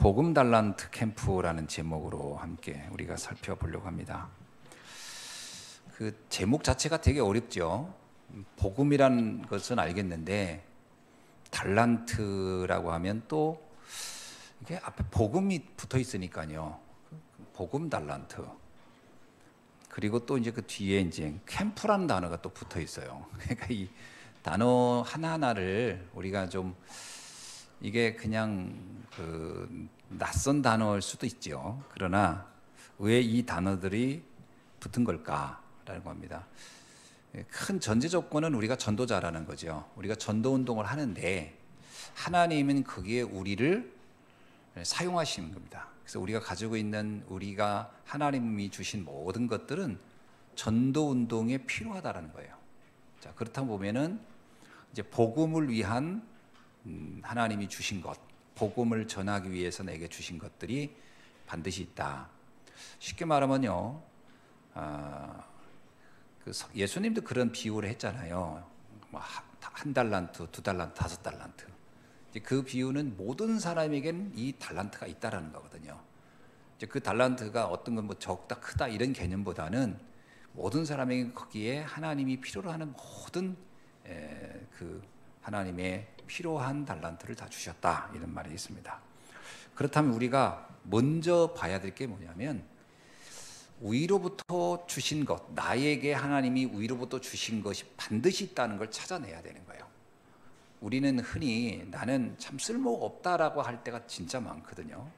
복음 달란트 캠프라는 제목으로 함께 우리가 살펴보려고 합니다. 그 제목 자체가 되게 어렵죠. 복음이란 것은 알겠는데 달란트라고 하면 또 이게 앞에 복음이 붙어 있으니까요. 복음 달란트. 그리고 또 이제 그 뒤에 이제 캠프라는 단어가 또 붙어 있어요. 그러니까 이 단어 하나하나를 우리가 좀 이게 그냥 그 낯선 단어일 수도 있죠. 그러나 왜 이 단어들이 붙은 걸까라는 겁니다. 큰 전제 조건은 우리가 전도자라는 거죠. 우리가 전도 운동을 하는데 하나님은 거기에 우리를 사용하시는 겁니다. 그래서 우리가 가지고 있는 우리가 하나님이 주신 모든 것들은 전도 운동에 필요하다라는 거예요. 자, 그렇다 보면은 이제 복음을 위한 하나님이 주신 것, 복음을 전하기 위해서 내게 주신 것들이 반드시 있다. 쉽게 말하면요, 예수님도 그런 비유를 했잖아요. 한 달란트, 두 달란트, 다섯 달란트. 그 비유는 모든 사람에겐 이 달란트가 있다라는 거거든요. 이제 그 달란트가 어떤 건 뭐 적다, 크다 이런 개념보다는 모든 사람에게 거기에 하나님이 필요로 하는 모든 그 하나님의 필요한 달란트를 다 주셨다 이런 말이 있습니다. 그렇다면 우리가 먼저 봐야 될 게 뭐냐면 위로부터 주신 것, 나에게 하나님이 위로부터 주신 것이 반드시 있다는 걸 찾아내야 되는 거예요. 우리는 흔히 나는 참 쓸모가 없다라고 할 때가 진짜 많거든요.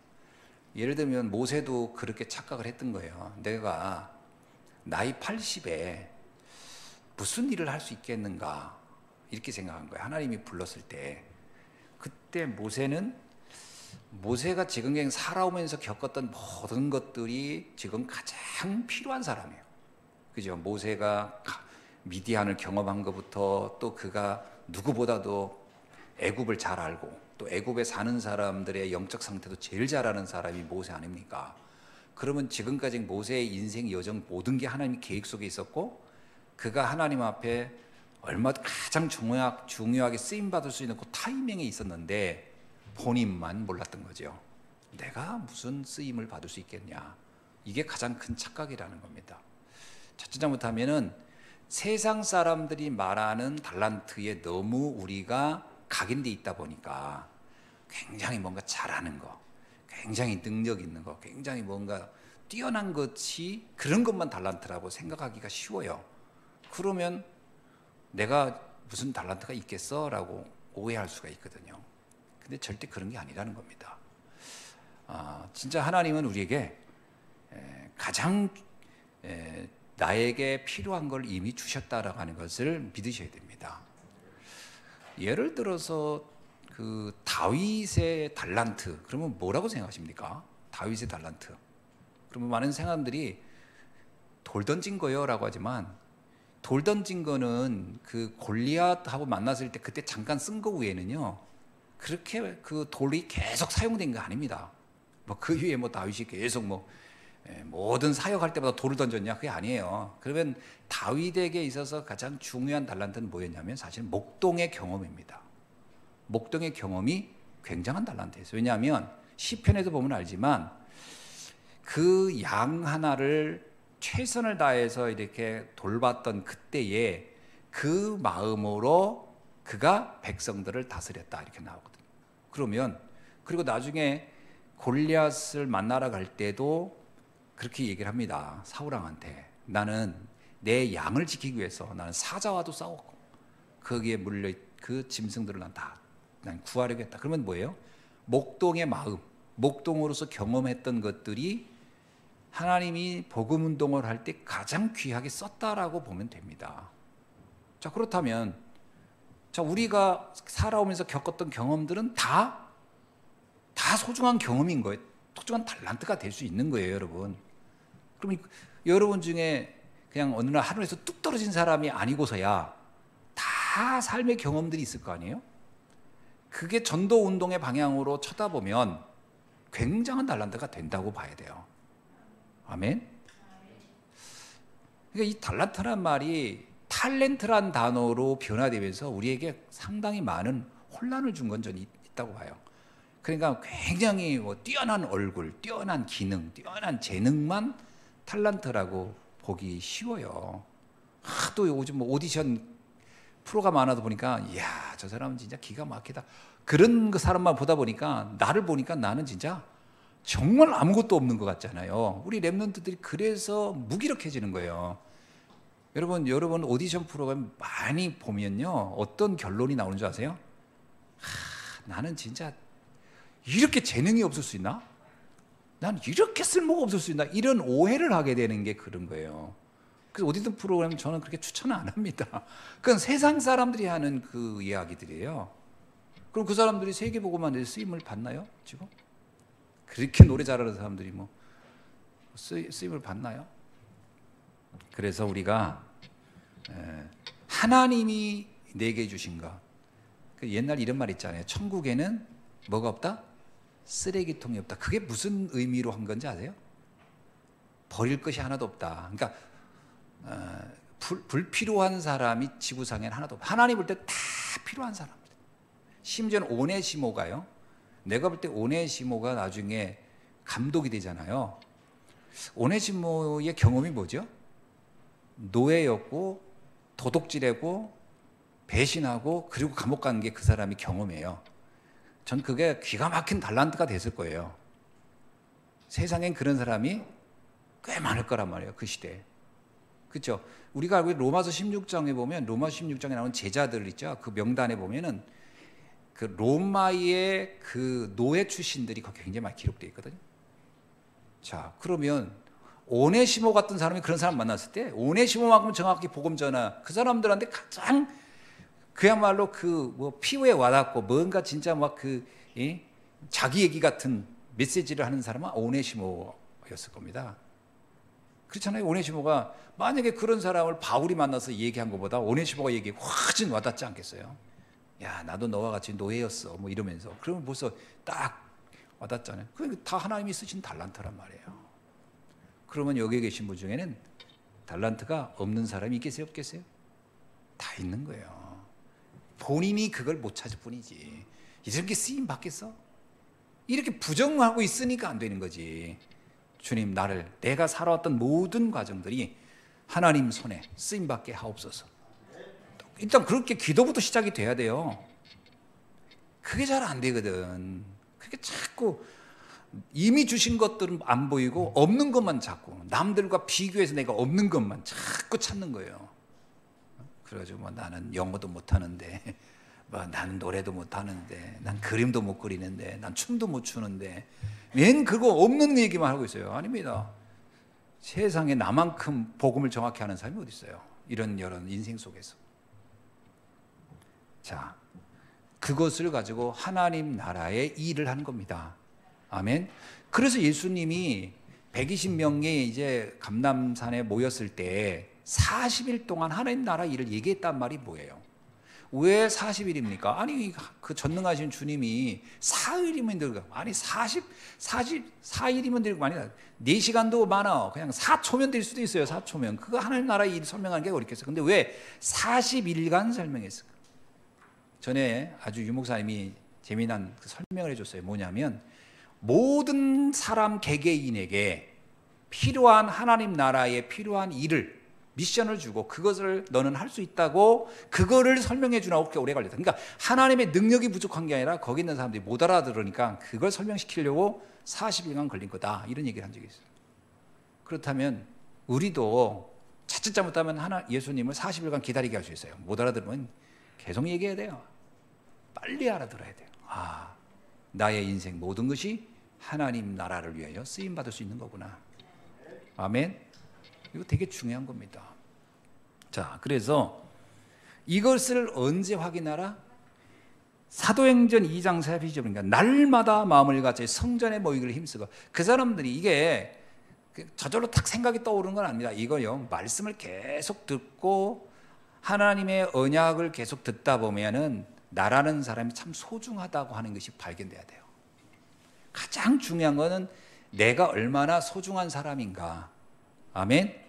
예를 들면 모세도 그렇게 착각을 했던 거예요. 내가 나이 80에 무슨 일을 할 수 있겠는가 이렇게 생각한 거예요. 하나님이 불렀을 때. 그때 모세가 지금 그냥 살아오면서 겪었던 모든 것들이 지금 가장 필요한 사람이에요. 그죠? 모세가 미디안을 경험한 것부터 또 그가 누구보다도 애굽을 잘 알고 또 애굽에 사는 사람들의 영적 상태도 제일 잘 아는 사람이 모세 아닙니까? 그러면 지금까지 모세의 인생 여정 모든 게 하나님의 계획 속에 있었고 그가 하나님 앞에 얼마나 가장 중요하게 쓰임받을 수 있는 그 타이밍에 있었는데 본인만 몰랐던 거죠. 내가 무슨 쓰임을 받을 수 있겠냐. 이게 가장 큰 착각이라는 겁니다. 첫째 잘못하면은 세상 사람들이 말하는 달란트에 너무 우리가 각인돼 있다 보니까 굉장히 뭔가 잘하는 거, 굉장히 능력 있는 거, 굉장히 뭔가 뛰어난 것이 그런 것만 달란트라고 생각하기가 쉬워요. 그러면 내가 무슨 달란트가 있겠어? 라고 오해할 수가 있거든요. 근데 절대 그런 게 아니라는 겁니다. 진짜 하나님은 우리에게 가장 나에게 필요한 걸 이미 주셨다라고 하는 것을 믿으셔야 됩니다. 예를 들어서 그 다윗의 달란트, 그러면 뭐라고 생각하십니까? 다윗의 달란트. 그러면 많은 사람들이 돌 던진 거요 라고 하지만 돌 던진 거는 그 골리앗하고 만났을 때 그때 잠깐 쓴 거 외에는요 그렇게 그 돌이 계속 사용된 거 아닙니다. 뭐 그 위에 뭐 다윗이 계속 뭐 모든 사역할 때마다 돌을 던졌냐? 그게 아니에요. 그러면 다윗에게 있어서 가장 중요한 달란트는 뭐였냐면 사실 목동의 경험입니다. 목동의 경험이 굉장한 달란트였어요. 왜냐하면 시편에도 보면 알지만 그 양 하나를 최선을 다해서 이렇게 돌봤던 그때에 그 마음으로 그가 백성들을 다스렸다 이렇게 나오거든요. 그러면 그리고 나중에 골리앗을 만나러 갈 때도 그렇게 얘기를 합니다. 사울왕한테 나는 내 양을 지키기 위해서 나는 사자와도 싸웠고 거기에 물려 그 짐승들을 난 구하려고 했다. 그러면 뭐예요? 목동의 마음, 목동으로서 경험했던 것들이 하나님이 복음 운동을 할 때 가장 귀하게 썼다라고 보면 됩니다. 자, 그렇다면 자, 우리가 살아오면서 겪었던 경험들은 다 소중한 경험인 거예요. 소중한 달란트가 될 수 있는 거예요, 여러분. 그럼 여러분 중에 그냥 어느 날 하늘에서 뚝 떨어진 사람이 아니고서야 다 삶의 경험들이 있을 거 아니에요? 그게 전도 운동의 방향으로 쳐다보면 굉장한 달란트가 된다고 봐야 돼요. 아멘? 그러니까 이 달란트란 말이 탤런트란 단어로 변화되면서 우리에게 상당히 많은 혼란을 준 건 전 있다고 봐요. 그러니까 굉장히 뭐 뛰어난 얼굴, 뛰어난 기능, 뛰어난 재능만 탤런트라고 보기 쉬워요. 하도 요즘 뭐 오디션 프로가 많아도 보니까 이야 저 사람은 진짜 기가 막히다. 그런 그 사람만 보다 보니까 나를 보니까 나는 진짜 정말 아무것도 없는 것 같잖아요. 우리 랩런트들이 그래서 무기력해지는 거예요. 여러분 오디션 프로그램 많이 보면요 어떤 결론이 나오는 줄 아세요? 나는 진짜 이렇게 재능이 없을 수 있나? 난 이렇게 쓸모가 없을 수 있나? 이런 오해를 하게 되는 게 그런 거예요. 그래서 오디션 프로그램 저는 그렇게 추천 안 합니다. 그건 세상 사람들이 하는 그 이야기들이에요. 그럼 그 사람들이 세계보고만 쓰임을 받나요? 지금? 그렇게 노래 잘하는 사람들이 뭐 쓰임을 받나요? 그래서 우리가 하나님이 내게 주신 것, 옛날 이런 말 있잖아요. 천국에는 뭐가 없다? 쓰레기통이 없다. 그게 무슨 의미로 한 건지 아세요? 버릴 것이 하나도 없다. 그러니까 불필요한 사람이 지구상에는 하나도 없다. 하나님 볼 때 다 필요한 사람들. 심지어는 오네시모가요. 내가 볼 때 오네시모가 나중에 감독이 되잖아요. 오네시모의 경험이 뭐죠? 노예였고 도둑질하고 배신하고 그리고 감옥 가는 게 그 사람이 경험이에요. 전 그게 기가 막힌 달란트가 됐을 거예요. 세상엔 그런 사람이 꽤 많을 거란 말이에요. 그 시대에. 그렇죠? 우리가 알고 있는 로마서 16장에 보면 로마서 16장에 나온 제자들 있죠. 그 명단에 보면은 그 로마의 그 노예 출신들이 거기 굉장히 많이 기록되어 있거든요. 자, 그러면 오네시모 같은 사람이 그런 사람 만났을 때 오네시모만큼 정확히 복음 전하 그 사람들한테 가장 그야말로 그 뭐 피부에 와닿고 뭔가 진짜 막 그 자기 얘기 같은 메시지를 하는 사람은 오네시모였을 겁니다. 그렇잖아요. 오네시모가 만약에 그런 사람을 바울이 만나서 얘기한 것보다 오네시모가 얘기 훨씬 와닿지 않겠어요? 야 나도 너와 같이 노예였어 뭐 이러면서 그러면 벌써 딱 와닿잖아요. 그러니까 다 하나님이 쓰신 달란트란 말이에요. 그러면 여기 계신 분 중에는 달란트가 없는 사람이 있겠어요? 없겠어요? 다 있는 거예요. 본인이 그걸 못 찾을 뿐이지. 이렇게 쓰임 받겠어? 이렇게 부정하고 있으니까 안 되는 거지. 주님 나를 내가 살아왔던 모든 과정들이 하나님 손에 쓰임 받게 하옵소서. 일단 그렇게 기도부터 시작이 돼야 돼요. 그게 잘 안 되거든. 그게 자꾸 이미 주신 것들은 안 보이고 없는 것만 찾고 남들과 비교해서 내가 없는 것만 자꾸 찾는 거예요. 그래가지고 뭐 나는 영어도 못하는데 뭐 나는 노래도 못하는데 난 그림도 못 그리는데 난 춤도 못 추는데 맨 그거 없는 얘기만 하고 있어요. 아닙니다. 세상에 나만큼 복음을 정확히 하는 사람이 어디 있어요? 이런 인생 속에서. 자, 그것을 가지고 하나님 나라의 일을 하는 겁니다. 아멘. 그래서 예수님이 120명이 이제 감람산에 모였을 때 40일 동안 하나님 나라 일을 얘기했단 말이 뭐예요? 왜 40일입니까? 아니 그 전능하신 주님이 사흘이면 되고 아니 44일이면 되고 아니 4시간도 많아. 그냥 4초면 될 수도 있어요. 4초면. 그거 하나님 나라 일 설명하는 게 어렵겠어요. 근데 왜 40일간 설명했을까? 전에 아주 유목사님이 재미난 그 설명을 해줬어요. 뭐냐면 모든 사람 개개인에게 필요한 하나님 나라에 필요한 일을 미션을 주고 그것을 너는 할 수 있다고 그거를 설명해 주라고 그렇게 오래 걸렸다. 그러니까 하나님의 능력이 부족한 게 아니라 거기 있는 사람들이 못 알아들으니까 그걸 설명시키려고 40일간 걸린 거다. 이런 얘기를 한 적이 있어요. 그렇다면 우리도 자칫 잘못하면 예수님을 40일간 기다리게 할 수 있어요. 못 알아들으면 계속 얘기해야 돼요. 빨리 알아들어야 돼요. 아, 나의 인생 모든 것이 하나님 나라를 위하여 쓰임받을 수 있는 거구나. 아멘. 이거 되게 중요한 겁니다. 자, 그래서 이것을 언제 확인하라? 사도행전 2장 42절 그러니까 날마다 마음을 같이 성전에 모이기를 힘쓰고 그 사람들이 이게 저절로 딱 생각이 떠오르는 건 아닙니다. 이거요. 말씀을 계속 듣고 하나님의 언약을 계속 듣다 보면은 나라는 사람이 참 소중하다고 하는 것이 발견돼야 돼요. 가장 중요한 거는 내가 얼마나 소중한 사람인가. 아멘.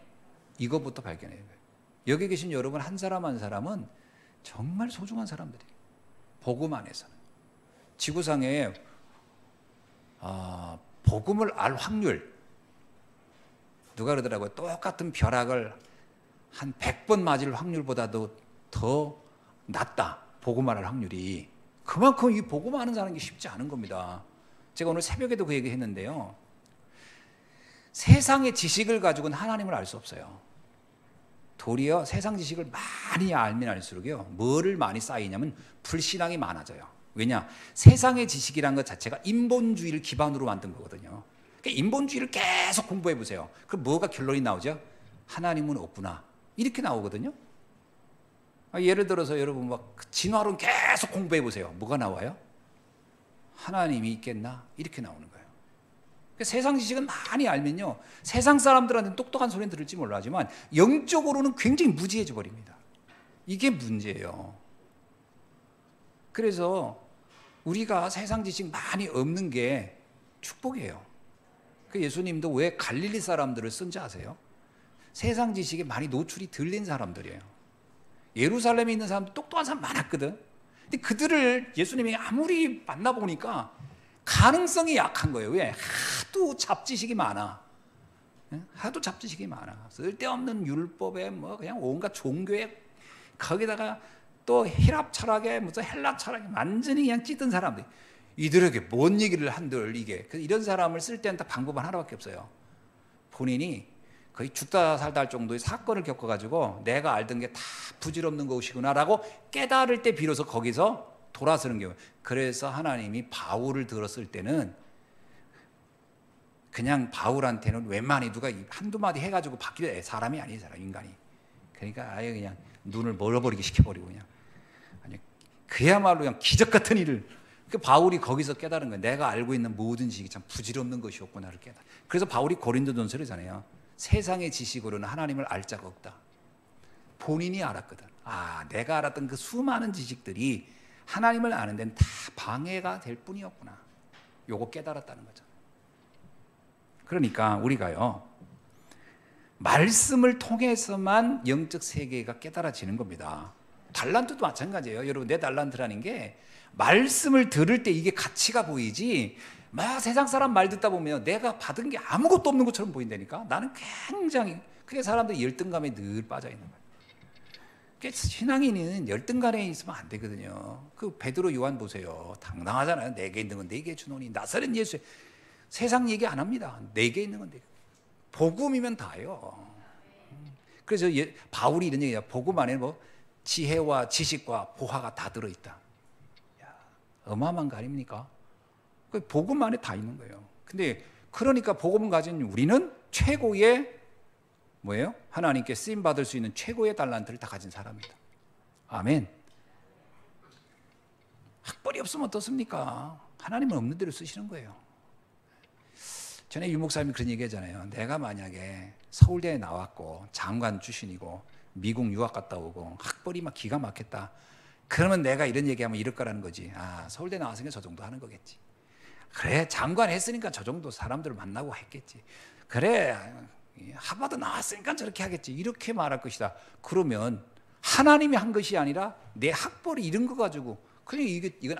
이것부터 발견해야 돼요. 여기 계신 여러분 한 사람 한 사람은 정말 소중한 사람들이에요. 복음 안에서는. 지구상에 복음을 알 확률, 누가 그러더라고요. 똑같은 벼락을 한 100번 맞을 확률보다도 더 낮다. 복음을 알 확률이. 그만큼 이 복음하는 사람이 쉽지 않은 겁니다. 제가 오늘 새벽에도 그 얘기 했는데요. 세상의 지식을 가지고는 하나님을 알 수 없어요. 도리어 세상 지식을 많이 알면 알수록요, 뭐를 많이 쌓이냐면 불신앙이 많아져요. 왜냐? 세상의 지식이란 것 자체가 인본주의를 기반으로 만든 거거든요. 그러니까 인본주의를 계속 공부해 보세요. 그럼 뭐가 결론이 나오죠? 하나님은 없구나. 이렇게 나오거든요. 예를 들어서 여러분 막 진화론 계속 공부해 보세요. 뭐가 나와요? 하나님이 있겠나? 이렇게 나오는 거예요. 그러니까 세상 지식은 많이 알면요, 세상 사람들한테는 똑똑한 소리는 들을지 몰라지만 영적으로는 굉장히 무지해져 버립니다. 이게 문제예요. 그래서 우리가 세상 지식 많이 없는 게 축복이에요. 그 예수님도 왜 갈릴리 사람들을 쓴지 아세요? 세상 지식에 많이 노출이 덜 된 사람들이에요. 예루살렘에 있는 사람도 똑똑한 사람 많았거든. 근데 그들을 예수님이 아무리 만나보니까 가능성이 약한 거예요. 왜? 하도 잡지식이 많아. 하도 잡지식이 많아. 쓸데없는 율법에 뭐 그냥 온갖 종교에, 거기다가 또 히랍 철학에 무슨 헬라 철학에 완전히 그냥 찌든 사람들. 이들에게 뭔 얘기를 한들 이게. 이런 사람을 쓸 때는 다 방법은 하나밖에 없어요. 본인이 거의 죽다 살다 할 정도의 사건을 겪어가지고 내가 알던 게 다 부질없는 것이구나라고 깨달을 때 비로소 거기서 돌아서는 경우. 그래서 하나님이 바울을 들었을 때는 그냥 바울한테는 웬만히 누가 한두 마디 해가지고 바뀌려, 사람이 아니에요, 사람, 인간이. 그러니까 아예 그냥 눈을 멀어버리게 시켜버리고 그냥. 아니, 그야말로 그냥 기적 같은 일을. 그 바울이 거기서 깨달은 거예요. 내가 알고 있는 모든 지식이 참 부질없는 것이었구나를 깨달아. 그래서 바울이 고린도전서잖아요. 세상의 지식으로는 하나님을 알 자가 없다. 본인이 알았거든. 내가 알았던 그 수많은 지식들이 하나님을 아는 데는 다 방해가 될 뿐이었구나. 요거 깨달았다는 거죠. 그러니까 우리가요, 말씀을 통해서만 영적 세계가 깨달아지는 겁니다. 달란트도 마찬가지예요. 여러분, 내 달란트라는 게 말씀을 들을 때 이게 가치가 보이지, 막 세상 사람 말 듣다 보면 내가 받은 게 아무것도 없는 것처럼 보인다니까. 나는 굉장히, 그게 사람들이 열등감에 늘 빠져 있는 거예요. 신앙인은 열등감에 있으면 안 되거든요. 그 베드로 요한 보세요. 당당하잖아요. 내게 있는 건 내게 주노니. 나사렛 예수. 세상 얘기 안 합니다. 내게 있는 건 내게. 복음이면 다예요. 그래서 바울이 이런 얘기야. 복음 안에 뭐 지혜와 지식과 보화가 다 들어있다. 야, 어마어마한 거 아닙니까? 그 복음 안에 다 있는 거예요. 근데 그러니까 복음을 가진 우리는 최고의 뭐예요? 하나님께 쓰임 받을 수 있는 최고의 달란트를 다 가진 사람이다. 아멘. 학벌이 없으면 어떻습니까? 하나님은 없는 대로 쓰시는 거예요. 전에 유 목사님이 그런 얘기 하잖아요. 내가 만약에 서울대에 나왔고 장관 출신이고 미국 유학 갔다 오고 학벌이 막 기가 막혔다. 그러면 내가 이런 얘기하면 이럴 거라는 거지. 서울대 나왔으니까 저 정도 하는 거겠지. 그래, 장관 했으니까 저 정도 사람들을 만나고 했겠지. 그래, 하버드 나왔으니까 저렇게 하겠지. 이렇게 말할 것이다. 그러면 하나님이 한 것이 아니라 내 학벌이 이런 거 가지고 그냥 이건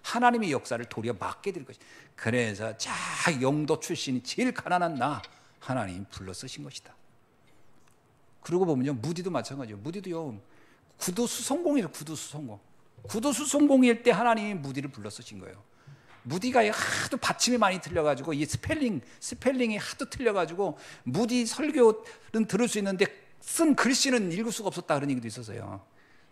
하나님의 역사를 도리어 맡게 될 것이다. 그래서 영도 출신이 제일 가난한 나 하나님 불러 쓰신 것이다. 그러고 보면요, 무디도 마찬가지예요. 무디도요, 구도수성공이에요. 구도수성공일 때 하나님이 무디를 불러 쓰신 거예요. 무디가 하도 받침이 많이 틀려가지고 이 스펠링이 하도 틀려가지고 무디 설교는 들을 수 있는데 쓴 글씨는 읽을 수가 없었다 그런 얘기도 있었어요.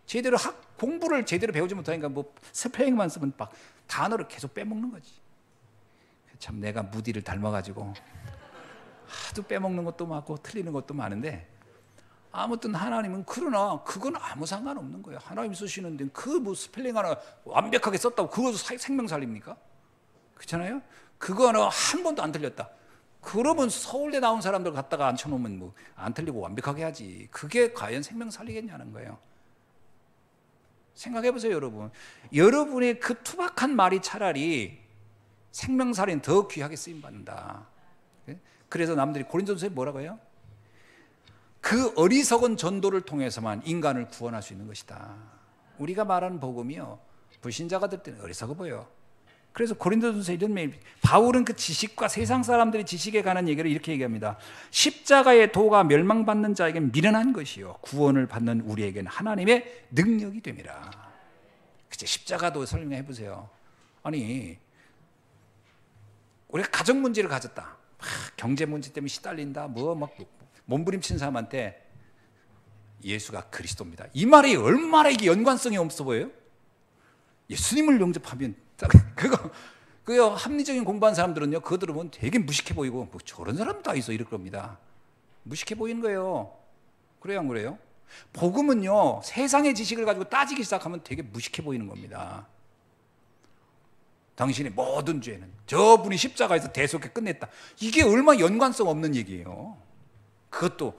제대로 공부를 제대로 배우지 못하니까 뭐 스펠링만 쓰면 막 단어를 계속 빼먹는 거지. 참 내가 무디를 닮아가지고 하도 빼먹는 것도 많고 틀리는 것도 많은데, 아무튼 하나님은 그러나 그건 아무 상관없는 거예요. 하나님 쓰시는데 그 뭐 스펠링 하나 완벽하게 썼다고 그것도 생명 살립니까? 그렇잖아요? 그거 하나 한 번도 안 틀렸다. 그러면 서울대 나온 사람들 갖다가 앉혀놓으면 뭐 안 틀리고 완벽하게 하지. 그게 과연 생명 살리겠냐는 거예요. 생각해 보세요, 여러분. 여러분의 그 투박한 말이 차라리 생명 살인 더 귀하게 쓰임 받는다. 그래서 남들이 고린도전서에 뭐라고 해요? 그 어리석은 전도를 통해서만 인간을 구원할 수 있는 것이다. 우리가 말하는 복음이요, 불신자가 들 때는 어리석어 보여. 그래서 고린도전서 이런 메일, 바울은 그 지식과 세상 사람들의 지식에 관한 얘기를 이렇게 얘기합니다. 십자가의 도가 멸망받는 자에게는 미련한 것이요 구원을 받는 우리에게는 하나님의 능력이 됨이라. 그치, 십자가도 설명해 보세요. 아니, 우리가 가정 문제를 가졌다. 경제 문제 때문에 시달린다. 막 몸부림치는 사람한테 예수가 그리스도입니다. 이 말이 얼마나 이게 연관성이 없어 보여요? 예수님을 영접하면 그거 합리적인 공부한 사람들은요, 그거 들으면 되게 무식해 보이고, 뭐 저런 사람도 다 있어 이럴 겁니다. 무식해 보이는 거예요. 그래요, 안 그래요? 복음은요, 세상의 지식을 가지고 따지기 시작하면 되게 무식해 보이는 겁니다. 당신의 모든 죄는 저분이 십자가에서 대속해 끝냈다. 이게 얼마나 연관성 없는 얘기예요. 그것도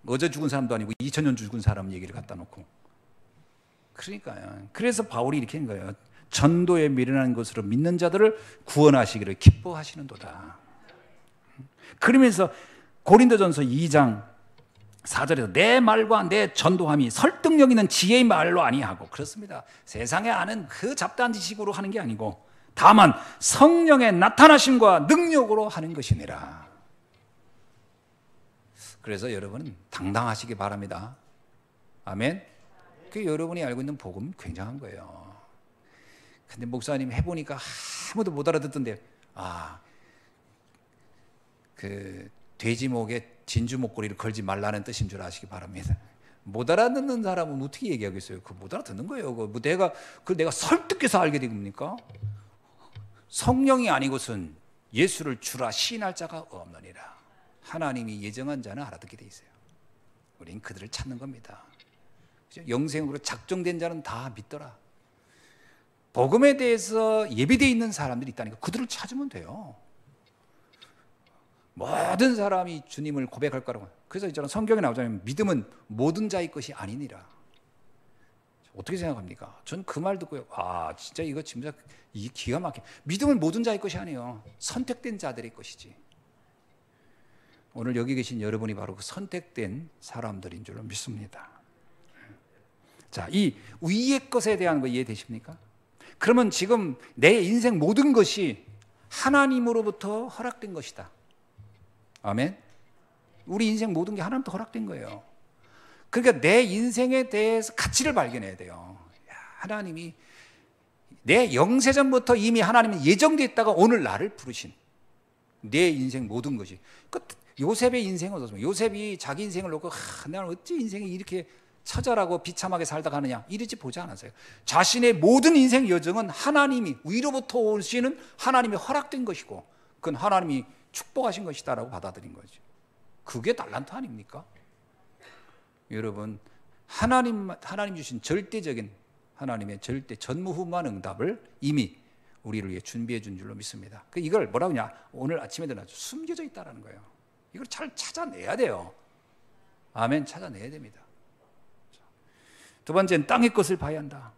어제 죽은 사람도 아니고 2000년 죽은 사람 얘기를 갖다 놓고. 그러니까요. 그래서 바울이 이렇게 한 거예요. 전도에 미련한 것으로 믿는 자들을 구원하시기를 기뻐하시는도다. 그러면서 고린도전서 2장 4절에서 내 말과 내 전도함이 설득력 있는 지혜의 말로 아니하고, 그렇습니다. 세상에 아는 그 잡다한 지식으로 하는 게 아니고 다만 성령의 나타나심과 능력으로 하는 것이니라. 그래서 여러분은 당당하시기 바랍니다. 아멘. 그 여러분이 알고 있는 복음 굉장한 거예요. 근데 목사님 해보니까 아무도 못 알아듣던데, 그 돼지 목에 진주 목걸이를 걸지 말라는 뜻인 줄 아시기 바랍니다. 못 알아듣는 사람은 어떻게 얘기하겠어요? 그거 못 알아듣는 거예요. 그 내가 설득해서 알게 된 겁니까? 성령이 아니고선 예수를 주라 시인할 자가 없느니라. 하나님이 예정한 자는 알아듣게 돼 있어요. 우린 그들을 찾는 겁니다. 영생으로 작정된 자는 다 믿더라. 복음에 대해서 예비되어 있는 사람들이 있다니까 그들을 찾으면 돼요. 모든 사람이 주님을 고백할 거라고. 그래서 있잖아, 성경에 나오잖아요. 믿음은 모든 자의 것이 아니니라. 어떻게 생각합니까? 전 그 말 듣고요, 진짜 이거 진짜 이 기가 막혀. 믿음은 모든 자의 것이 아니에요. 선택된 자들의 것이지. 오늘 여기 계신 여러분이 바로 그 선택된 사람들인 줄로 믿습니다. 자, 이 위의 것에 대한 거 이해되십니까? 그러면 지금 내 인생 모든 것이 하나님으로부터 허락된 것이다. 아멘. 우리 인생 모든 게 하나님부터 허락된 거예요. 그러니까 내 인생에 대해서 가치를 발견해야 돼요. 하나님이 내 영세전부터 이미 하나님은 예정되어 있다가 오늘 나를 부르신 내 인생 모든 것이. 요셉의 인생은 어떻습니까? 요셉이 자기 인생을 놓고 나는 어찌 인생이 이렇게 처절하고 비참하게 살다 가느냐 이러지 보지 않았어요. 자신의 모든 인생 여정은 하나님이 위로부터 오시는 하나님이 허락된 것이고 그건 하나님이 축복하신 것이다라고 받아들인 거죠. 그게 달란트 아닙니까? 여러분, 하나님 주신 절대적인 하나님의 절대 전무후무한 응답을 이미 우리를 위해 준비해 준 줄로 믿습니다. 이걸 뭐라고 하냐? 오늘 아침에도 나왔죠. 숨겨져 있다라는 거예요. 이걸 잘 찾아내야 돼요. 아멘. 찾아내야 됩니다. 두 번째는 땅의 것을 봐야 한다.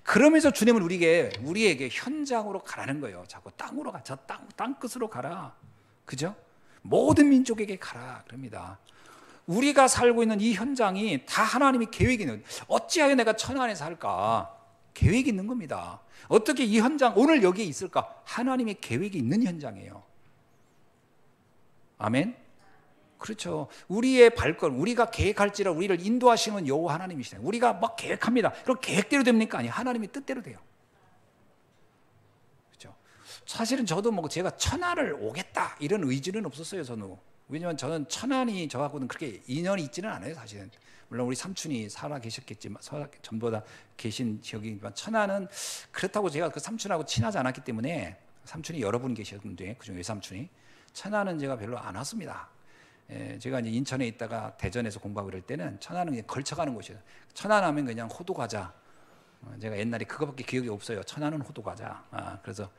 그러면서 주님은 우리에게 현장으로 가라는 거예요. 자꾸 땅으로 가. 저 땅 끝으로 가라. 그죠? 모든 민족에게 가라. 그럽니다. 우리가 살고 있는 이 현장이 다 하나님이 계획이 있는, 어찌하여 내가 천안에 살까? 계획이 있는 겁니다. 어떻게 이 현장, 오늘 여기에 있을까? 하나님의 계획이 있는 현장이에요. 아멘? 그렇죠. 우리의 발걸음, 우리가 계획할지라 우리를 인도하시는 여호와 하나님이시잖아요. 우리가 막 계획합니다. 그럼 계획대로 됩니까? 아니, 하나님의 뜻대로 돼요. 그렇죠. 사실은 저도 제가 천안을 오겠다 이런 의지는 없었어요. 저는. 왜냐하면 저는 천안이 저하고는 그렇게 인연이 있지는 않아요. 사실은. 물론 우리 삼촌이 살아 계셨겠지만, 전부 다 계신 지역이지만 천안은 그렇다고 제가 그 삼촌하고 친하지 않았기 때문에, 삼촌이 여러 분 계셨는데 그중에 외삼촌이, 천안은 제가 별로 안 왔습니다. 제가 이제 인천에 있다가 대전에서 공부하고 이럴 때는 천안은 그냥 걸쳐가는 곳이에요. 천안 하면 그냥 호두 과자. 제가 옛날에 그거밖에 기억이 없어요. 천안은 호두 과자. 그래서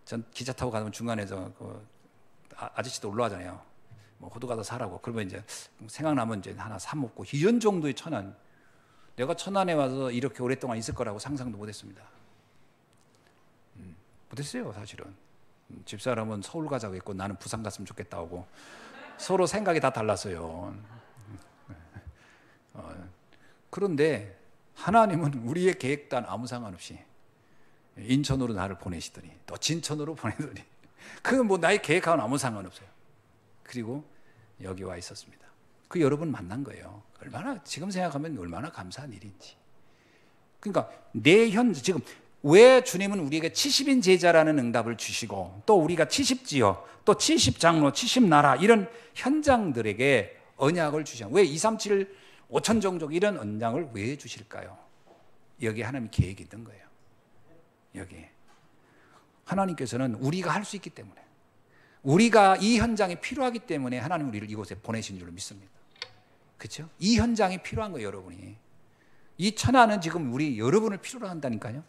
전 기차 타고 가면 중간에서 아저씨도 올라가잖아요. 호두 과자 사라고. 그러면 이제 생각나면 이제 하나 사 먹고, 이런 정도의 천안. 내가 천안에 와서 이렇게 오랫동안 있을 거라고 상상도 못했습니다. 못했어요, 사실은. 집사람은 서울 가자고 했고 나는 부산 갔으면 좋겠다 하고 서로 생각이 다 달랐어요. 그런데 하나님은 우리의 계획과는 아무 상관없이 인천으로 나를 보내시더니 또 진천으로 보내더니 그건 뭐 나의 계획하고는 아무 상관없어요. 그리고 여기 와 있었습니다. 그 여러분 만난 거예요. 얼마나 지금 생각하면 얼마나 감사한 일인지. 그러니까 지금 왜 주님은 우리에게 70인 제자라는 응답을 주시고 또 우리가 70지요 또 70장로 70나라 이런 현장들에게 언약을 주시죠. 왜 237 5천 종족 이런 언약을 왜 주실까요? 여기에 하나님의 계획이 있는 거예요. 여기에 하나님께서는 우리가 할 수 있기 때문에 우리가 이 현장에 필요하기 때문에 하나님 우리를 이곳에 보내신 줄로 믿습니다. 그렇죠? 이 현장이 필요한 거예요. 여러분이 이 천하는 지금 우리 여러분을 필요로 한다니까요.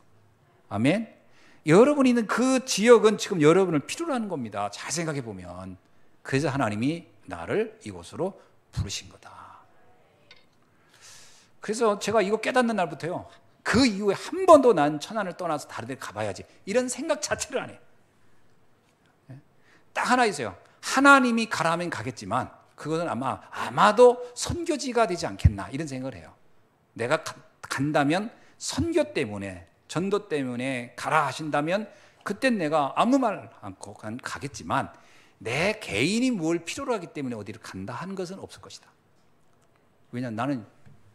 아멘. 여러분이 있는 그 지역은 지금 여러분을 필요로 하는 겁니다. 잘 생각해 보면. 그래서 하나님이 나를 이곳으로 부르신 거다. 그래서 제가 이거 깨닫는 날부터요, 그 이후에 한 번도 난 천안을 떠나서 다른 데 가봐야지 이런 생각 자체를 안 해요. 딱 하나 있어요. 하나님이 가라면 가겠지만 그것은 아마도 선교지가 되지 않겠나 이런 생각을 해요. 내가 간다면 선교 때문에 전도 때문에 가라 하신다면 그땐 내가 아무 말 않고 가겠지만 내 개인이 뭘 필요로 하기 때문에 어디를 간다 하는 것은 없을 것이다. 왜냐하면 나는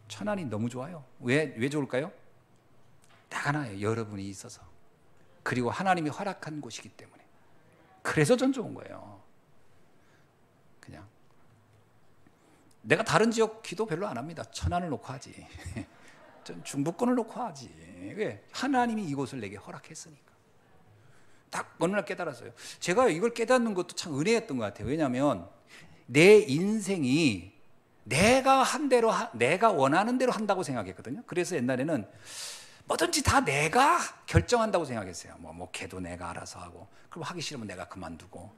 천안이 너무 좋아요. 왜 좋을까요? 딱 하나예요. 여러분이 있어서. 그리고 하나님이 허락한 곳이기 때문에. 그래서 전 좋은 거예요. 그냥 내가 다른 지역 기도 별로 안 합니다. 천안을 놓고 하지. 전 중부권을 놓고 하지. 왜? 하나님이 이곳을 내게 허락했으니까. 딱 어느 날 깨달았어요. 제가 이걸 깨닫는 것도 참 은혜였던 것 같아요. 왜냐하면 내 인생이 내가 한 대로 내가 원하는 대로 한다고 생각했거든요. 그래서 옛날에는 뭐든지 다 내가 결정한다고 생각했어요. 목회도 내가 알아서 하고, 그럼 하기 싫으면 내가 그만두고,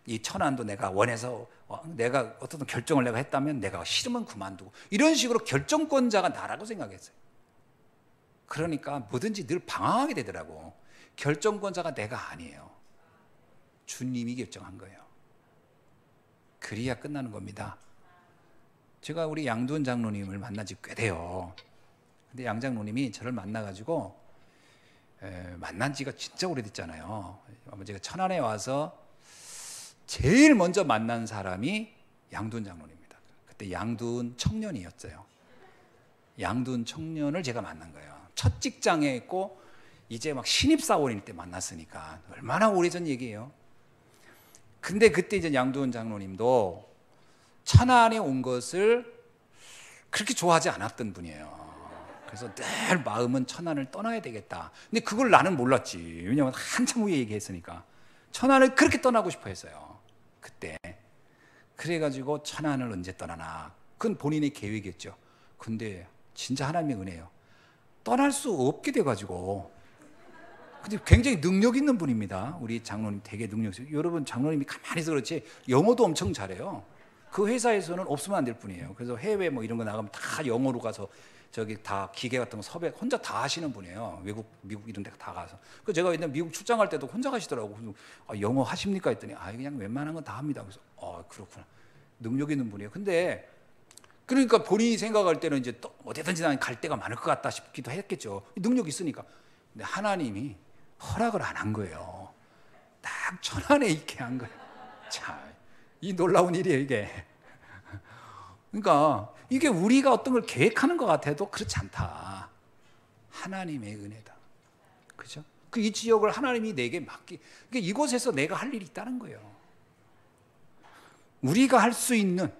이 천안도 내가 원해서 내가 어떤 결정을 내가 했다면 내가 싫으면 그만두고, 이런 식으로 결정권자가 나라고 생각했어요. 그러니까 뭐든지 늘 방황하게 되더라고. 결정권자가 내가 아니에요. 주님이 결정한 거예요. 그래야 끝나는 겁니다. 제가 우리 양두원 장로님을 만난 지 꽤 돼요. 근데 양 장로님이 저를 만나가지고 만난 지가 진짜 오래됐잖아요. 제가 천안에 와서 제일 먼저 만난 사람이 양두원 장로님입니다. 그때 양두원 청년이었어요. 양두원 청년을 제가 만난 거예요. 첫 직장에 있고 이제 막 신입사원일 때 만났으니까 얼마나 오래전 얘기예요. 근데 그때 이제 양두원 장로님도 천안에 온 것을 그렇게 좋아하지 않았던 분이에요. 그래서 늘 마음은 천안을 떠나야 되겠다. 근데 그걸 나는 몰랐지. 왜냐하면 한참 후에 얘기했으니까. 천안을 그렇게 떠나고 싶어 했어요. 그때. 그래가지고 천안을 언제 떠나나. 그건 본인의 계획이었죠. 근데 진짜 하나님의 은혜예요. 떠날 수 없게 돼가지고. 근데 굉장히 능력 있는 분입니다. 우리 장로님 되게 능력 있어요. 여러분 장로님이 가만히 있어 그렇지 영어도 엄청 잘해요. 그 회사에서는 없으면 안 될 뿐이에요. 그래서 해외 뭐 이런 거 나가면 다 영어로 가서 저기 다 기계 같은 거 섭외 혼자 다 하시는 분이에요. 외국, 미국 이런 데 다 가서. 그 제가 옛날 미국 출장 갈 때도 혼자 가시더라고. 그래서 영어 하십니까 했더니 그냥 웬만한 건 다 합니다. 그래서 그렇구나. 능력 있는 분이에요. 근데 그러니까 본인이 생각할 때는 이제 또 어디든지 나는 갈 데가 많을 것 같다 싶기도 했겠죠. 능력이 있으니까. 근데 하나님이 허락을 안 한 거예요. 딱 천안에 있게 한 거예요. 참, 이 놀라운 일이에요, 이게. 그러니까 이게 우리가 어떤 걸 계획하는 것 같아도 그렇지 않다. 하나님의 은혜다. 그죠? 이 지역을 하나님이 내게 그러니까 이곳에서 내가 할 일이 있다는 거예요. 우리가 할 수 있는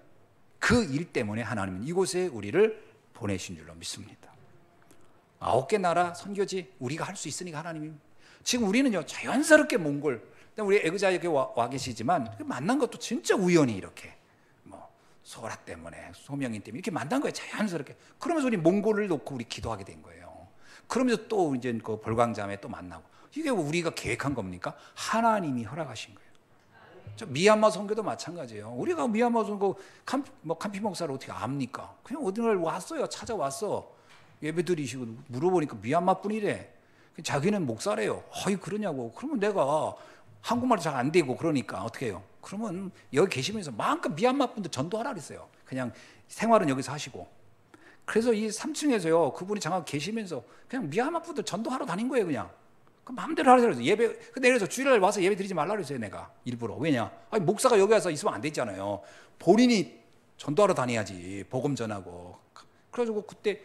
그 일 때문에 하나님은 이곳에 우리를 보내신 줄로 믿습니다. 9개 나라 선교지 우리가 할 수 있으니까 하나님이. 지금 우리는요 자연스럽게 몽골, 우리 에그자 이렇게 와 계시지만 만난 것도 진짜 우연히 이렇게 소라 때문에 소명인 때문에 이렇게 만난 거예요. 자연스럽게. 그러면서 우리 몽골을 놓고 우리 기도하게 된 거예요. 그러면서 또 이제 그 벌광잠에 또 만나고. 이게 우리가 계획한 겁니까? 하나님이 허락하신 거예요. 저 미얀마 선교도 마찬가지예요. 우리가 미얀마 선교 캄피 목사를 어떻게 압니까? 그냥 어느 날 왔어요. 찾아왔어. 예배드리시고 물어보니까 미얀마 분이래. 자기는 목사래요. 그러냐고. 그러면 내가 한국말도 잘 안 되고 그러니까 어떻게 해요? 그러면 여기 계시면서 마음껏 미얀마 분들 전도하라 그랬어요. 그냥 생활은 여기서 하시고. 그래서 이 3층에서요 그분이 잠깐 계시면서 그냥 미얀마 분들 전도하러 다닌 거예요. 그냥 그 마음대로 하라 그래서 예배, 근데 그래서 주일날 와서 예배 드리지 말라 그랬어요, 내가 일부러. 왜냐? 아니, 목사가 여기 와서 있으면 안 되잖아요. 본인이 전도하러 다녀야지, 복음 전하고. 그래가지고 그때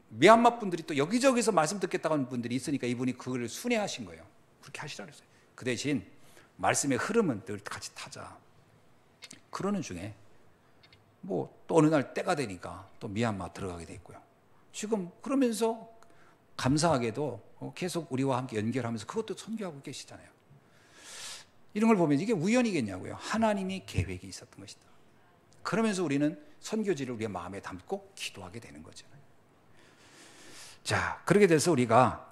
미얀마 분들이 또 여기저기서 말씀 듣겠다고 하는 분들이 있으니까 이분이 그걸 순회하신 거예요. 그렇게 하시라 그랬어요. 그 대신 말씀의 흐름은 늘 같이 타자. 그러는 중에 뭐 또 어느 날 때가 되니까 또 미얀마 들어가게 됐고요. 지금 그러면서 감사하게도 계속 우리와 함께 연결하면서 그것도 선교하고 계시잖아요. 이런 걸 보면 이게 우연이겠냐고요. 하나님이 계획이 있었던 것이다. 그러면서 우리는 선교지를 우리의 마음에 담고 기도하게 되는 거잖아요. 자, 그렇게 돼서 우리가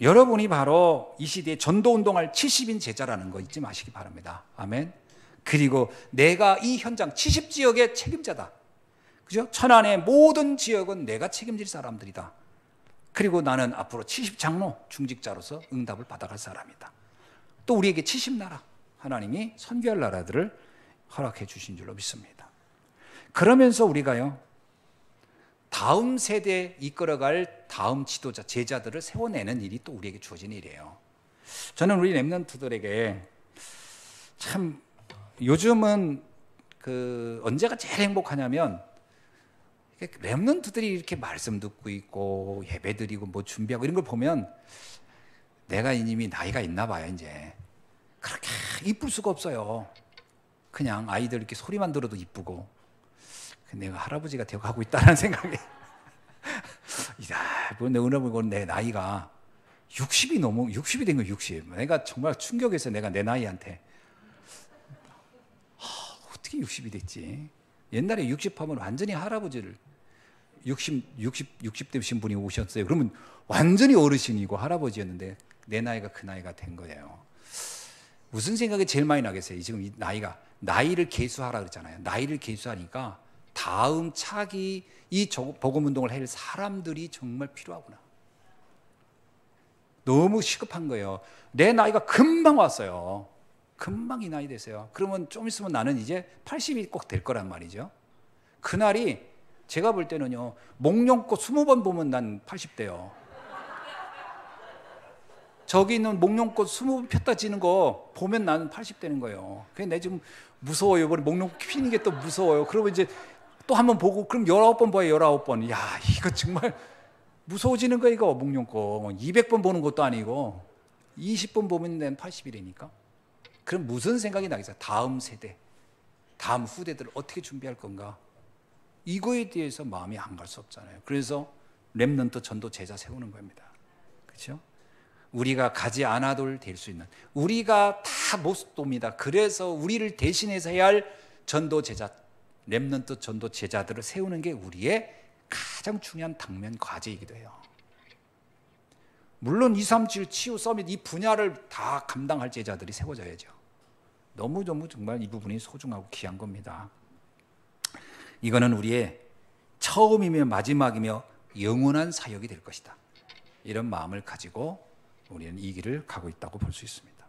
여러분이 바로 이 시대에 전도운동할 70인 제자라는 거 잊지 마시기 바랍니다. 아멘. 그리고 내가 이 현장 70지역의 책임자다. 그죠? 천안의 모든 지역은 내가 책임질 사람들이다. 그리고 나는 앞으로 70장로 중직자로서 응답을 받아갈 사람이다. 또 우리에게 70나라, 하나님이 선교할 나라들을 허락해 주신 줄로 믿습니다. 그러면서 우리가요, 다음 세대에 이끌어갈 다음 지도자, 제자들을 세워내는 일이 또 우리에게 주어진 일이에요. 저는 우리 렘넌트들에게 참 요즘은 언제가 제일 행복하냐면 렘넌트들이 이렇게 말씀 듣고 있고 예배 드리고 뭐 준비하고 이런 걸 보면 내가 이미 나이가 있나 봐요. 이제 그렇게 이쁠 수가 없어요. 그냥 아이들 이렇게 소리만 들어도 이쁘고 내가 할아버지가 되어가고 있다는 생각에 내 나이가 60이 된 거예요. 60. 내가 정말 충격했어요. 내가 내 나이한테 어떻게 60이 됐지? 옛날에 60 하면 완전히 할아버지를 60 되신 분이 오셨어요. 그러면 완전히 어르신이고 할아버지였는데 내 나이가 그 나이가 된 거예요. 무슨 생각이 제일 많이 나겠어요? 지금 이 나이를 계수하라 그랬잖아요. 나이를 계수하니까 다음 차기 이 복음운동을 할 사람들이 정말 필요하구나. 너무 시급한 거예요. 내 나이가 금방 왔어요. 금방 이 나이 되세요. 그러면 좀 있으면 나는 이제 80이 꼭 될 거란 말이죠. 그날이 제가 볼 때는요, 목련꽃 20번 보면 난 80대요. 저기 있는 목련꽃 20번 폈다 지는 거 보면 나는 80대는 거예요. 그게 내 지금 무서워요. 이번에 목련꽃 피는 게 또 무서워요. 그러면 이제 또 한 번 보고 그럼 19번 봐요. 19번. 야, 이거 정말 무서워지는 거 이거 목련꽃. 200번 보는 것도 아니고 20번 보면 난 80이라니까. 그럼 무슨 생각이 나겠어요? 다음 세대, 다음 후대들을 어떻게 준비할 건가? 이거에 대해서 마음이 안 갈 수 없잖아요. 그래서 렘넌트 전도 제자 세우는 겁니다. 그렇죠? 우리가 가지 않아도 될 수 있는, 우리가 다 못 돕니다. 그래서 우리를 대신해서 해야 할 전도 제자, 렘넌트 전도 제자들을 세우는 게 우리의 가장 중요한 당면 과제이기도 해요. 물론 237 치유 서밋 이 분야를 다 감당할 제자들이 세워져야죠. 너무너무 정말 이 부분이 소중하고 귀한 겁니다. 이거는 우리의 처음이며 마지막이며 영원한 사역이 될 것이다. 이런 마음을 가지고 우리는 이 길을 가고 있다고 볼 수 있습니다.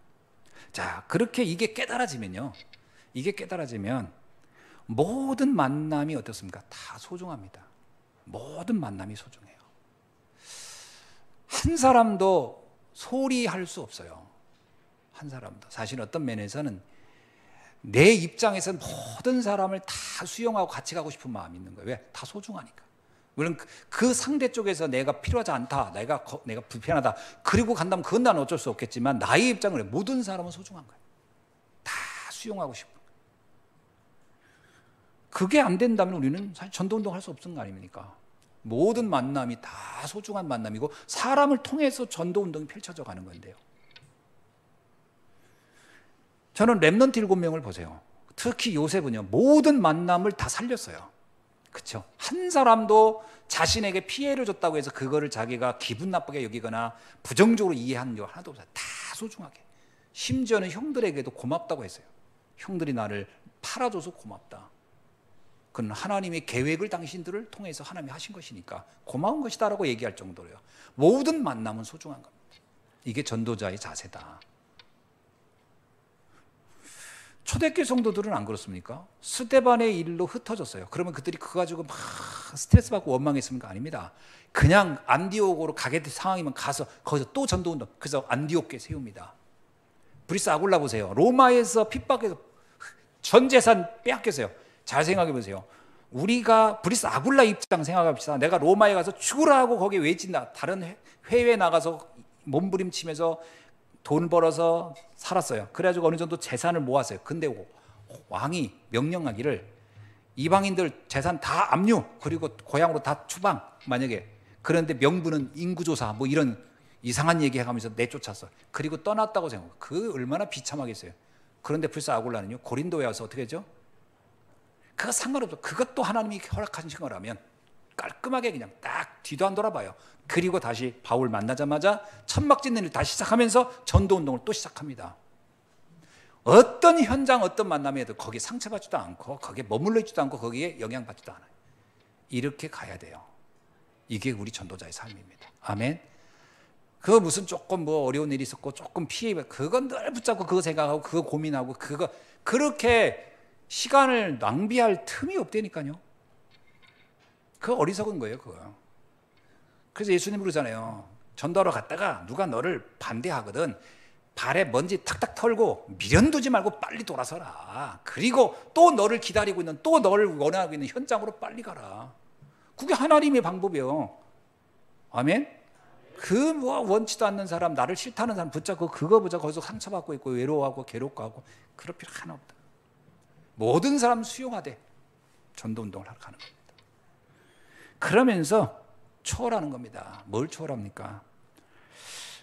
자, 그렇게 이게 깨달아지면 모든 만남이 어떻습니까? 다 소중합니다. 모든 만남이 소중해요. 한 사람도 소홀히 할 수 없어요. 한 사람도. 사실 어떤 면에서는 내 입장에서는 모든 사람을 다 수용하고 같이 가고 싶은 마음이 있는 거예요. 왜? 다 소중하니까. 물론 그 상대 쪽에서 내가 필요하지 않다, 내가 불편하다, 그리고 간다면 그건 난 어쩔 수 없겠지만 나의 입장을 해. 모든 사람은 소중한 거예요. 다 수용하고 싶은 거예요. 그게 안 된다면 우리는 사실 전도운동 할 수 없는 거 아닙니까? 모든 만남이 다 소중한 만남이고 사람을 통해서 전도운동이 펼쳐져 가는 건데요. 저는 렘넌트 7명을 보세요. 특히 요셉은요, 모든 만남을 다 살렸어요. 그렇죠? 한 사람도 자신에게 피해를 줬다고 해서 그거를 자기가 기분 나쁘게 여기거나 부정적으로 이해하는 게 하나도 없어요. 다 소중하게. 심지어는 형들에게도 고맙다고 했어요. 형들이 나를 팔아줘서 고맙다. 그건 하나님의 계획을 당신들을 통해서 하나님이 하신 것이니까 고마운 것이다라고 얘기할 정도로요. 모든 만남은 소중한 겁니다. 이게 전도자의 자세다. 초대교회 성도들은 안 그렇습니까? 스데반의 일로 흩어졌어요. 그러면 그들이 그거 가지고 막 스트레스 받고 원망했습니까? 아닙니다. 그냥 안디옥으로 가게 될 상황이면 가서 거기서 또 전도운동, 그래서 안디옥교회 세웁니다. 브리스 아굴라 보세요. 로마에서 핍박해서 전 재산 빼앗겼어요. 잘 생각해 보세요. 우리가 브리스 아굴라 입장 생각합시다. 내가 로마에 가서 죽으라고 거기에 외진다. 다른 해외에 나가서 몸부림치면서 돈 벌어서 살았어요. 그래가지고 어느 정도 재산을 모았어요. 근데 왕이 명령하기를 이방인들 재산 다 압류, 그리고 고향으로 다 추방, 만약에. 그런데 명분은 인구조사 뭐 이런 이상한 얘기 해가면서 내쫓았어. 그리고 떠났다고 생각해요. 그 얼마나 비참하겠어요. 그런데 불사 아굴라는요, 고린도에 와서 어떻게 했죠? 그거 상관없어. 그것도 하나님이 허락하신 거라면 깔끔하게 그냥 딱 뒤도 안 돌아봐요. 그리고 다시 바울 만나자마자 천막 짓는 일 다시 시작하면서 전도운동을 또 시작합니다. 어떤 현장, 어떤 만남에도 거기에 상처받지도 않고 거기에 머물러 있지도 않고 거기에 영향받지도 않아요. 이렇게 가야 돼요. 이게 우리 전도자의 삶입니다. 아멘. 그 무슨 조금 뭐 어려운 일이 있었고 조금 피해, 그건 늘 붙잡고 그거 생각하고 그거 고민하고 그거 그렇게 시간을 낭비할 틈이 없다니까요. 그 어리석은 거예요, 그거. 그래서 예수님 그러잖아요. 전도하러 갔다가 누가 너를 반대하거든 발에 먼지 탁탁 털고 미련 두지 말고 빨리 돌아서라. 그리고 또 너를 기다리고 있는, 또 너를 원하고 있는 현장으로 빨리 가라. 그게 하나님의 방법이에요. 아멘? 그 뭐 원치도 않는 사람, 나를 싫다는 사람 붙잡고 그거 보자 거기서 상처받고 있고 외로워하고 괴롭고 그럴 필요 하나 없다. 모든 사람 수용하되 전도운동을 하러 가는 겁니다. 그러면서 초월하는 겁니다. 뭘 초월합니까?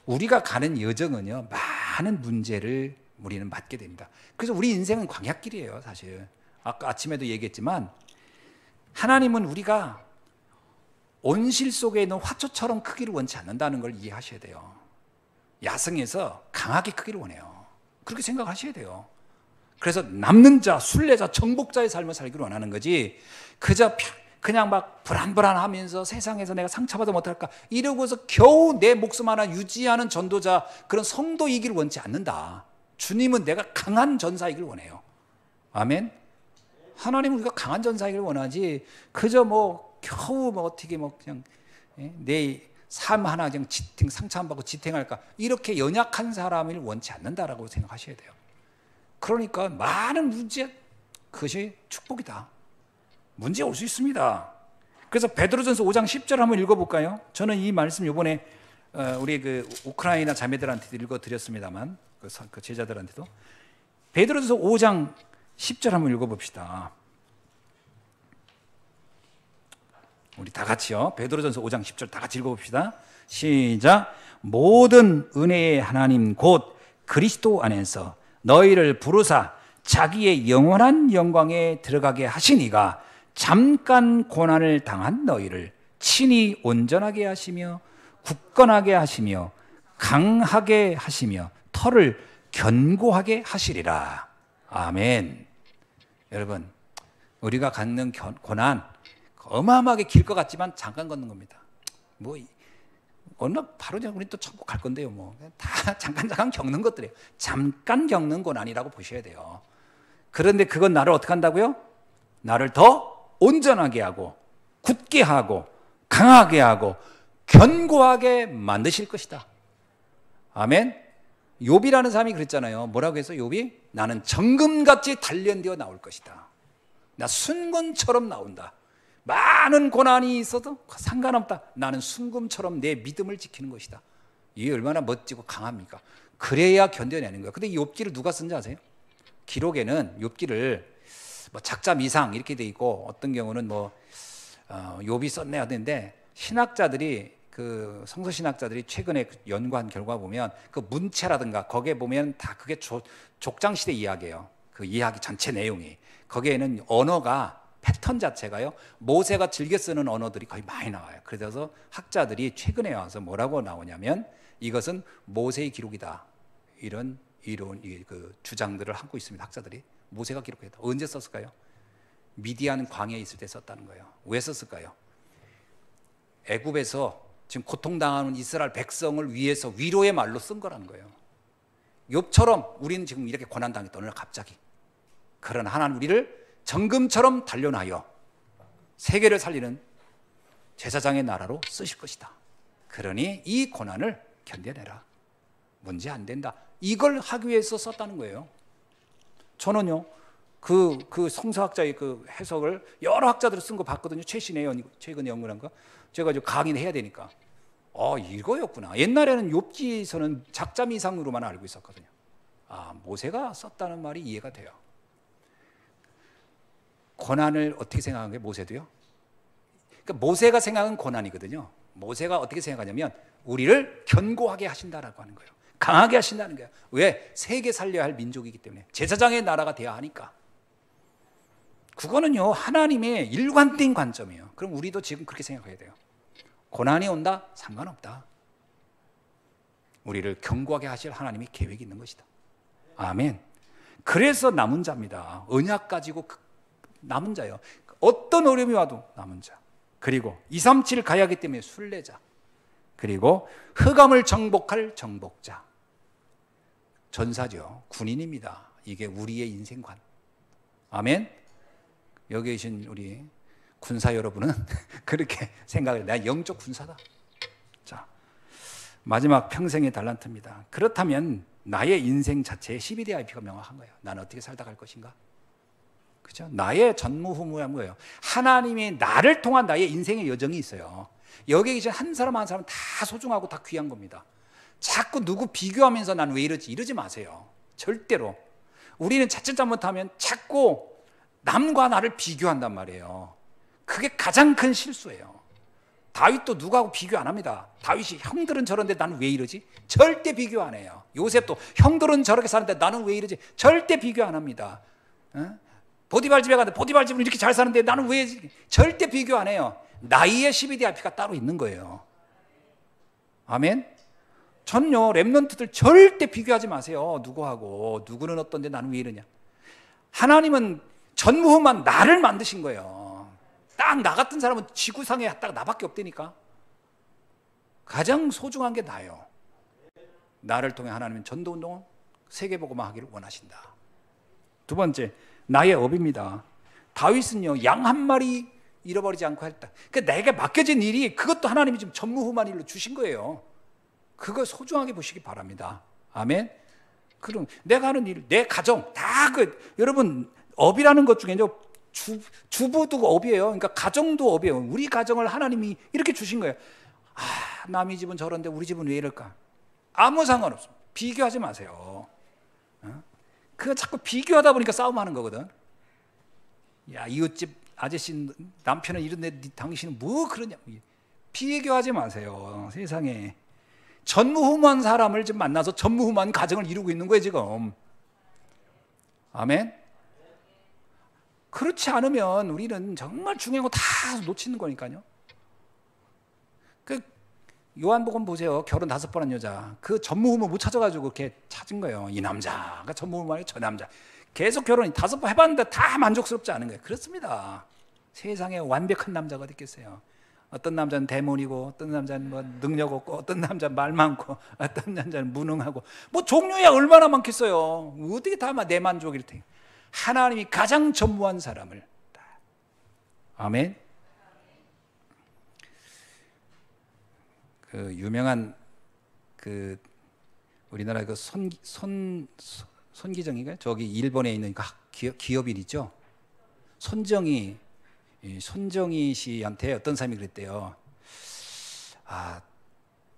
우리가 가는 여정은요, 많은 문제를 우리는 맞게 됩니다. 그래서 우리 인생은 광야길이에요, 사실. 아까 아침에도 얘기했지만 하나님은 우리가 온실 속에 있는 화초처럼 크기를 원치 않는다는 걸 이해하셔야 돼요. 야성에서 강하게 크기를 원해요. 그렇게 생각하셔야 돼요. 그래서 남는 자, 순례자, 정복자의 삶을 살기를 원하는 거지, 그냥 막 불안불안하면서 세상에서 내가 상처받아 못할까 이러고서 겨우 내 목숨 하나 유지하는 전도자, 그런 성도이기를 원치 않는다. 주님은 내가 강한 전사이기를 원해요. 아멘. 하나님은 우리가 강한 전사이기를 원하지, 그저 뭐 겨우 뭐 어떻게 뭐 그냥 내 삶 하나 그냥 상처 안 받고 지탱할까, 이렇게 연약한 사람을 원치 않는다라고 생각하셔야 돼요. 그러니까 많은 문제, 그것이 축복이다. 문제 올 수 있습니다. 그래서 베드로전서 5장 10절 한번 읽어볼까요? 저는 이 말씀 이번에 우리 그 우크라이나 자매들한테도 읽어드렸습니다만 그 제자들한테도 베드로전서 5장 10절 한번 읽어봅시다. 우리 다 같이요. 베드로전서 5장 10절 다 같이 읽어봅시다. 시작. 모든 은혜의 하나님 곧 그리스도 안에서 너희를 부르사 자기의 영원한 영광에 들어가게 하시니가 잠깐 고난을 당한 너희를 친히 온전하게 하시며 굳건하게 하시며 강하게 하시며 털을 견고하게 하시리라. 아멘. 여러분, 우리가 갖는 고난 어마어마하게 길 것 같지만 잠깐 걷는 겁니다. 뭐 어느 바로 우리 또 천국 갈 건데요. 뭐 다 잠깐 겪는 것들이에요. 잠깐 겪는 고난이라고 보셔야 돼요. 그런데 그건 나를 어떻게 한다고요? 나를 더 온전하게 하고 굳게 하고 강하게 하고 견고하게 만드실 것이다. 아멘. 욥이라는 사람이 그랬잖아요. 뭐라고 해서 욥이? 나는 정금같이 단련되어 나올 것이다. 나 순금처럼 나온다. 많은 고난이 있어도 상관없다. 나는 순금처럼 내 믿음을 지키는 것이다. 이게 얼마나 멋지고 강합니까? 그래야 견뎌내는 거예요. 근데 이 욥기를 누가 쓴지 아세요? 기록에는 욥기를 뭐 작자 미상 이렇게 돼 있고, 어떤 경우는 뭐 욥이 썼네 하던데, 신학자들이 그 성서 신학자들이 최근에 연구한 결과 보면 그 문체라든가 거기에 보면 다 그게 족장 시대 이야기예요. 그 이야기 전체 내용이, 거기에는 언어가 패턴 자체가요, 모세가 즐겨 쓰는 언어들이 거의 많이 나와요. 그래서 학자들이 최근에 와서 뭐라고 나오냐면 이것은 모세의 기록이다, 이런 이론, 그 주장들을 하고 있습니다. 학자들이 모세가 기록했다. 언제 썼을까요? 미디안 광야에 있을 때 썼다는 거예요. 왜 썼을까요? 애굽에서 지금 고통당하는 이스라엘 백성을 위해서 위로의 말로 쓴 거라는 거예요. 욥처럼 우리는 지금 이렇게 고난당했다, 어느 날 갑자기. 그러나 하나님 우리를 정금처럼 단련하여 세계를 살리는 제사장의 나라로 쓰실 것이다. 그러니 이 고난을 견뎌내라. 문제 안 된다. 이걸 하기 위해서 썼다는 거예요. 저는요, 그 성서학자의 그 해석을 여러 학자들이 쓴 거 봤거든요. 최근에 연구한 거. 제가 이제 강의를 해야 되니까. 이거였구나. 옛날에는 욥기서는 작자 미상으로만 알고 있었거든요. 모세가 썼다는 말이 이해가 돼요. 고난을 어떻게 생각한 게 모세도요? 그러니까 모세가 생각한 고난이거든요. 모세가 어떻게 생각하냐면 우리를 견고하게 하신다라고 하는 거예요. 강하게 하신다는 거예요. 왜? 세계 살려야 할 민족이기 때문에. 제사장의 나라가 돼야 하니까. 그거는요, 하나님의 일관된 관점이에요. 그럼 우리도 지금 그렇게 생각해야 돼요. 고난이 온다? 상관없다. 우리를 견고하게 하실 하나님의 계획이 있는 것이다. 아멘. 그래서 남은 자입니다. 언약 가지고 남은 자예요. 어떤 어려움이 와도 남은 자. 그리고 237 가야 하기 때문에 순례자. 그리고 흑암을 정복할 정복자. 전사죠. 군인입니다. 이게 우리의 인생관. 아멘. 여기 계신 우리 군사 여러분은 그렇게 생각해요. 내가 영적 군사다. 자, 마지막 평생의 달란트입니다. 그렇다면 나의 인생 자체에 12DIP가 명확한 거예요. 나는 어떻게 살다 갈 것인가? 그죠? 나의 전무후무한 거예요. 하나님이 나를 통한 나의 인생의 여정이 있어요. 여기 계신 한 사람 한 사람 다 소중하고 다 귀한 겁니다. 자꾸 누구 비교하면서 난 왜 이러지? 이러지 마세요. 절대로. 우리는 자칫 잘못하면 자꾸 남과 나를 비교한단 말이에요. 그게 가장 큰 실수예요. 다윗도 누구하고 비교 안 합니다. 다윗이 형들은 저런데 나는 왜 이러지? 절대 비교 안 해요. 요셉도 형들은 저렇게 사는데 나는 왜 이러지? 절대 비교 안 합니다. 보디발 집에 가는데 보디발 집은 이렇게 잘 사는데 나는 왜 이러지? 절대 비교 안 해요. 나이의 12DIP가 따로 있는 거예요. 아멘? 전요 렘넌트들 절대 비교하지 마세요. 누구하고. 누구는 어떤데 나는 왜 이러냐. 하나님은 전무후무한 나를 만드신 거예요. 딱 나 같은 사람은 지구상에 딱 나밖에 없다니까. 가장 소중한 게 나예요. 나를 통해 하나님은 전도운동을 세계보고만 하기를 원하신다. 두 번째, 나의 업입니다. 다윗은요, 양 한 마리 잃어버리지 않고 했다. 그러니까 내가 맡겨진 일이 그것도 하나님이 지금 전무후무한 일로 주신 거예요. 그거 소중하게 보시기 바랍니다. 아멘. 그럼 내가 하는 일, 내 가정 다 여러분 업이라는 것 중에 주부도 업이에요. 그러니까 가정도 업이에요. 우리 가정을 하나님이 이렇게 주신 거예요. 남의 집은 저런데 우리 집은 왜 이럴까? 아무 상관없습니다. 비교하지 마세요. 그거 자꾸 비교하다 보니까 싸움하는 거거든. 야, 이웃집 아저씨 남편은 이런데 당신은 뭐 그러냐. 비교하지 마세요. 세상에 전무후무한 사람을 지금 만나서 전무후무한 가정을 이루고 있는 거예요 지금. 아멘. 그렇지 않으면 우리는 정말 중요한 거 다 놓치는 거니까요. 그 요한복음 보세요. 결혼 5번 한 여자. 그 전무후무 못 찾아가지고 이렇게 찾은 거예요. 이 남자가 전무후무하게 저 남자. 계속 결혼 5번 해봤는데 다 만족스럽지 않은 거예요. 그렇습니다. 세상에 완벽한 남자가 어딨겠어요. 어떤 남자는 데몬이고, 어떤 남자는 뭐 능력 없고, 어떤 남자는 말 많고, 어떤 남자는 무능하고, 뭐 종류야 얼마나 많겠어요. 어떻게 다 내 만족일 테니. 하나님이 가장 전무한 사람을. 아멘. 그 유명한 그 우리나라 그 손기정이가 저기 일본에 있는 그 기업인 있죠. 손정희 씨한테 어떤 사람이 그랬대요.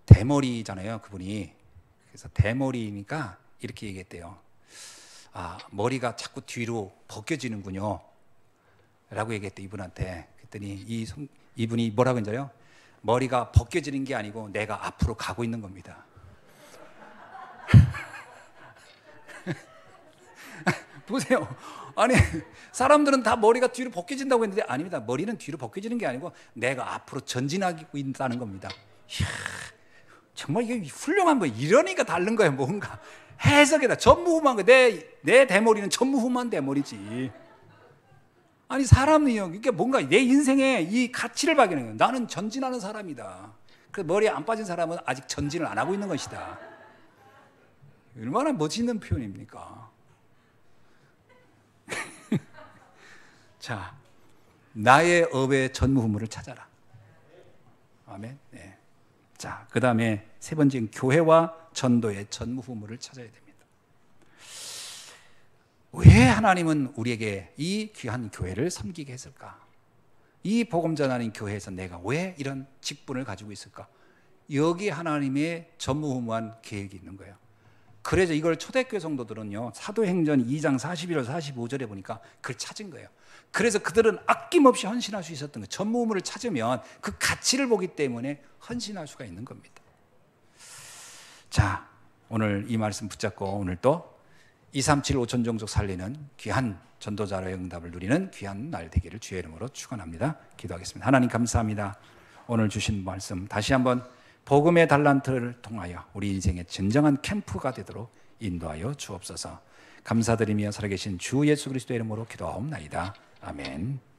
대머리잖아요, 그분이. 그래서 대머리니까 이렇게 얘기했대요. 머리가 자꾸 뒤로 벗겨지는군요. 라고 얘기했대, 이분한테. 그랬더니 이분이 뭐라고 했냐요? 머리가 벗겨지는 게 아니고 내가 앞으로 가고 있는 겁니다. 보세요. 아니, 사람들은 다 머리가 뒤로 벗겨진다고 했는데 아닙니다. 머리는 뒤로 벗겨지는 게 아니고 내가 앞으로 전진하고 있다는 겁니다. 이야, 정말 이게 훌륭한 거예요. 이러니까 다른 거예요, 뭔가. 해석이다. 전무후무한 거. 내 대머리는 전무후무한 대머리지. 아니, 사람이요. 이게 뭔가 내 인생에 이 가치를 발견해요. 거예요. 나는 전진하는 사람이다. 그 머리에 안 빠진 사람은 아직 전진을 안 하고 있는 것이다. 얼마나 멋있는 표현입니까? 자, 나의 업의 전무후무를 찾아라. 아멘. 네. 자, 그 다음에 세 번째는 교회와 전도의 전무후무를 찾아야 됩니다. 왜 하나님은 우리에게 이 귀한 교회를 섬기게 했을까? 이 복음 전하는 교회에서 내가 왜 이런 직분을 가지고 있을까? 여기 하나님의 전무후무한 계획이 있는 거예요. 그래서 이걸 초대교회 성도들은요, 사도행전 2장 41절 45절에 보니까 그걸 찾은 거예요. 그래서 그들은 아낌없이 헌신할 수 있었던 거예요. 전무후무를 찾으면 그 가치를 보기 때문에 헌신할 수가 있는 겁니다. 자, 오늘 이 말씀 붙잡고 오늘 또 237 5천 종족 살리는 귀한 전도자로의 응답을 누리는 귀한 날 되기를 주의 이름으로 축원합니다. 기도하겠습니다. 하나님 감사합니다. 오늘 주신 말씀 다시 한번 복음의 달란트를 통하여 우리 인생의 진정한 캠프가 되도록 인도하여 주옵소서. 감사드리며 살아계신 주 예수 그리스도의 이름으로 기도하옵나이다. 아멘.